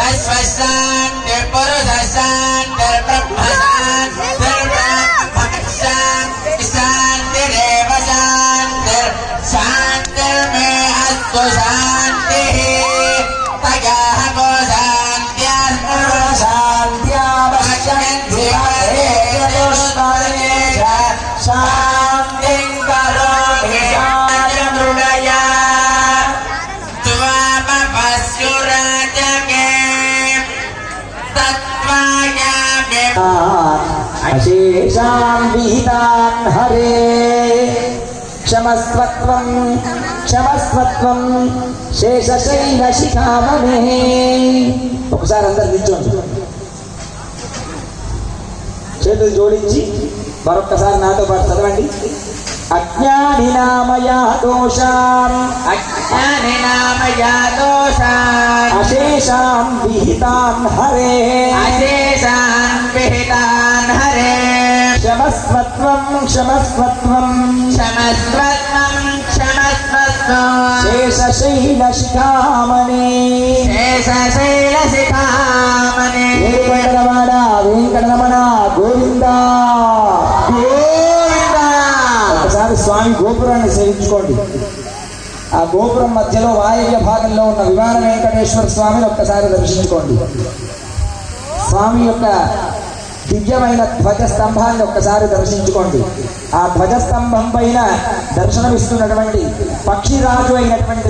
అశ్వశాంతి పురుషశాంతి బ్రహ్మశాంతి శాంతి దేవ శాంతి శాంతి మే అస్తు శాంతి తయా గో శాంత్యావశ్యంతి శాంతి కరోమి శాంతిమృడయా త్వమపస్యురాజకే తత్వాయామి అశేషాం విహితాన్ హరే క్షమస్వత్వం క్షమస్వత్వం శేషశైల శిఖామణే. ఒకసారి అందరు నిల్చోండి, చేతులు జోడించి మరొక్కసారి నాతో పాటు చదవండి. అజ్ఞాని నామయా దోషాం అశేషాం విహితాన్ హరే క్షమస్వత్వం క్షమస్వత్వం శేషశైల శిఖామణి వెంకటరమణ వెంకటరమణ గోవింద గోవింద. ఒకసారి స్వామి గోపురాన్ని సేవించుకోండి. ఆ గోపురం మధ్యలో వాయవ్య భాగంలో ఉన్న విమాన వెంకటేశ్వర స్వామిని ఒక్కసారి దర్శించుకోండి. స్వామి యొక్క దివ్యమైన ధ్వజస్తంభాన్ని ఒక్కసారి దర్శించుకోండి. ఆ ధ్వజస్తంభం పైన దర్శనమిస్తున్నటువంటి పక్షిరాజు అయినటువంటి